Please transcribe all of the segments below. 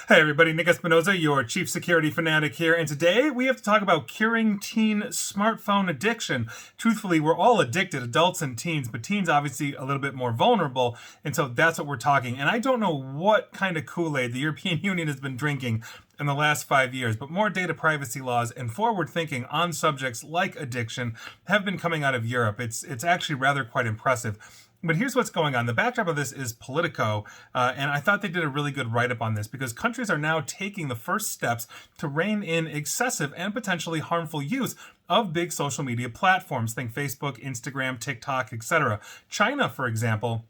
Hey everybody, Nick Espinoza, your chief security fanatic here, and today we have to talk about curing teen smartphone addiction. Truthfully, we're all addicted, adults and teens, but teens obviously a little bit more vulnerable, and so that's what we're talking. And I don't know what kind of Kool-Aid the European Union has been drinking in the last 5 years, but more data privacy laws and forward thinking on subjects like addiction have been coming out of Europe. It's actually rather quite impressive. But here's what's going on. The backdrop of this is Politico, and I thought they did a really good write-up on this because countries are now taking the first steps to rein in excessive and potentially harmful use of big social media platforms. Think Facebook, Instagram, TikTok, etc. China, for example,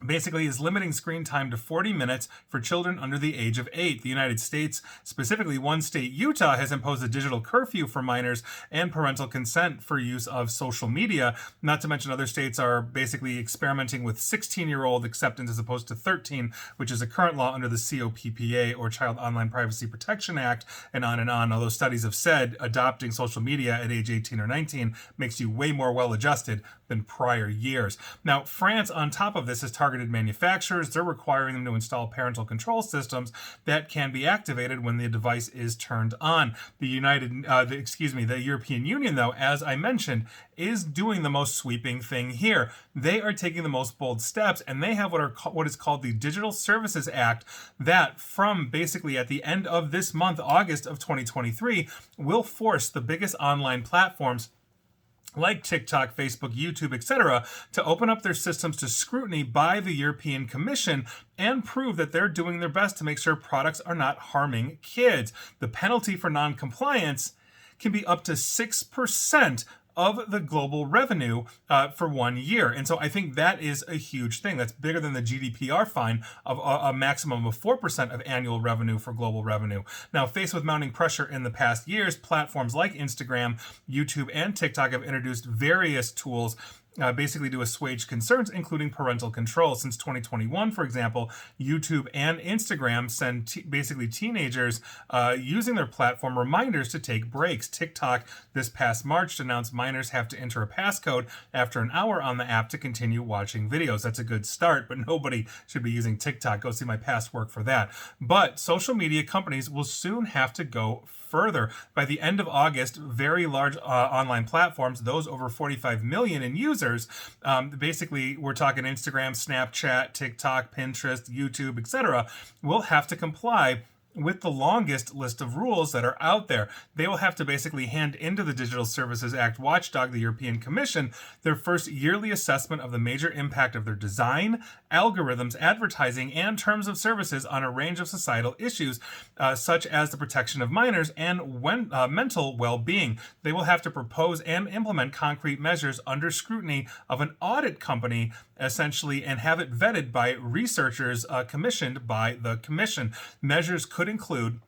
basically is limiting screen time to 40 minutes for children under the age of 8. The United States, specifically one state, Utah, has imposed a digital curfew for minors and parental consent for use of social media. Not to mention other states are basically experimenting with 16-year-old acceptance as opposed to 13, which is a current law under the COPPA, or Child Online Privacy Protection Act, and on. Although studies have said adopting social media at age 18 or 19 makes you way more well-adjusted than prior years. Now, France, on top of this, has targeted manufacturers. They're requiring them to install parental control systems that can be activated when the device is turned on. The European Union, though, as I mentioned, is doing the most sweeping thing here. They are taking the most bold steps, and they have what is called the Digital Services Act that, from basically at the end of this month, August of 2023, will force the biggest online platforms like TikTok, Facebook, YouTube, etc., to open up their systems to scrutiny by the European Commission and prove that they're doing their best to make sure products are not harming kids. The penalty for non-compliance can be up to 6% of the global revenue for 1 year. And so I think that is a huge thing. That's bigger than the GDPR fine of a maximum of 4% of annual revenue for global revenue. Now, faced with mounting pressure in the past years, platforms like Instagram, YouTube, and TikTok have introduced various tools basically to assuage concerns, including parental control. Since 2021, for example, YouTube and Instagram send basically teenagers using their platform reminders to take breaks. TikTok this past March announced minors have to enter a passcode after an hour on the app to continue watching videos. That's a good start, but nobody should be using TikTok. Go see my past work for that. But social media companies will soon have to go further. By the end of August, very large online platforms, those over 45 million in users, basically we're talking Instagram, Snapchat, TikTok, Pinterest, YouTube, etc., will have to comply with the longest list of rules that are out there. They will have to basically hand into the Digital Services Act watchdog, the European Commission, their first yearly assessment of the major impact of their design, algorithms, advertising, and terms of services on a range of societal issues, such as the protection of minors and mental well-being. They will have to propose and implement concrete measures under scrutiny of an audit company, essentially, and have it vetted by researchers commissioned by the Commission. Measures could include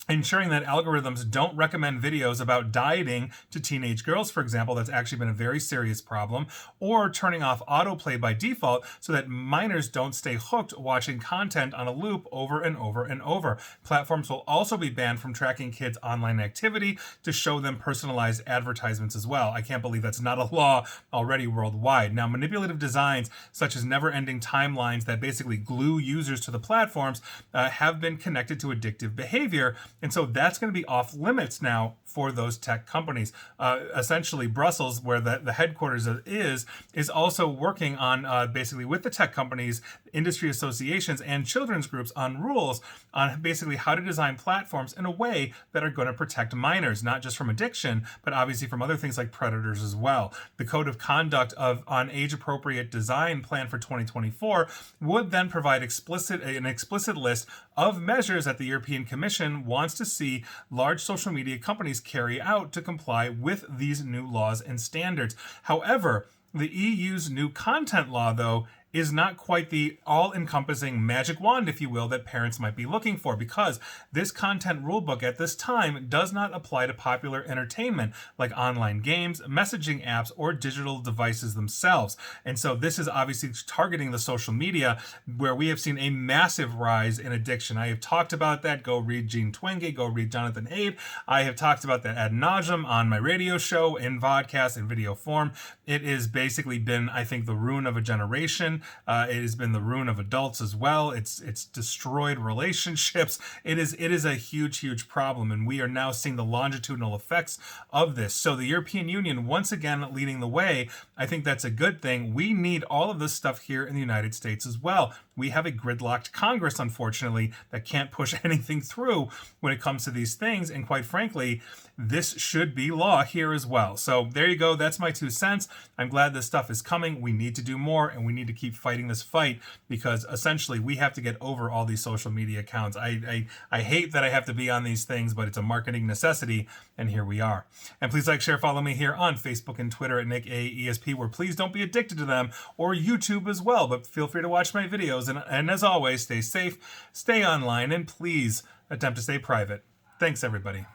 ensuring that algorithms don't recommend videos about dieting to teenage girls, for example. That's actually been a very serious problem. Or turning off autoplay by default so that minors don't stay hooked watching content on a loop over and over and over. Platforms will also be banned from tracking kids' online activity to show them personalized advertisements as well. I can't believe that's not a law already worldwide. Now, manipulative designs such as never-ending timelines that basically glue users to the platforms have been connected to addictive behavior. And so that's going to be off limits now for those tech companies. Essentially, Brussels, where the headquarters is also working on basically with the tech companies, industry associations, and children's groups on rules on basically how to design platforms in a way that are going to protect minors, not just from addiction, but obviously from other things like predators as well. The Code of Conduct on age-appropriate design planned for 2024 would then provide an explicit list of measures that the European Commission wants to see large social media companies carry out to comply with these new laws and standards. However, the EU's new content law, though, is not quite the all-encompassing magic wand, if you will, that parents might be looking for, because this content rulebook at this time does not apply to popular entertainment like online games, messaging apps, or digital devices themselves. And so this is obviously targeting the social media where we have seen a massive rise in addiction. I have talked about that. Go read Gene Twenge, go read Jonathan Haidt. I have talked about that ad nauseum on my radio show, in vodcast, in video form. It has basically been, I think, the ruin of a generation. children. It has been the ruin of adults as well. It's destroyed relationships. It is a huge problem, and we are now seeing the longitudinal effects of this. So the European Union once again leading the way. I think that's a good thing. We need all of this stuff here in the United States as well. We have a gridlocked Congress, unfortunately, that can't push anything through when it comes to these things. And quite frankly, this should be law here as well. So there you go. That's my 2 cents. I'm glad this stuff is coming. We need to do more, and we need to keep fighting this fight, because essentially we have to get over all these social media accounts. I hate that I have to be on these things, but it's a marketing necessity, and here we are. And please like, share, follow me here on Facebook and Twitter at Nick A. ESP, where please don't be addicted to them, or YouTube as well, but feel free to watch my videos. And as always, stay safe, stay online, and please attempt to stay private. Thanks, everybody.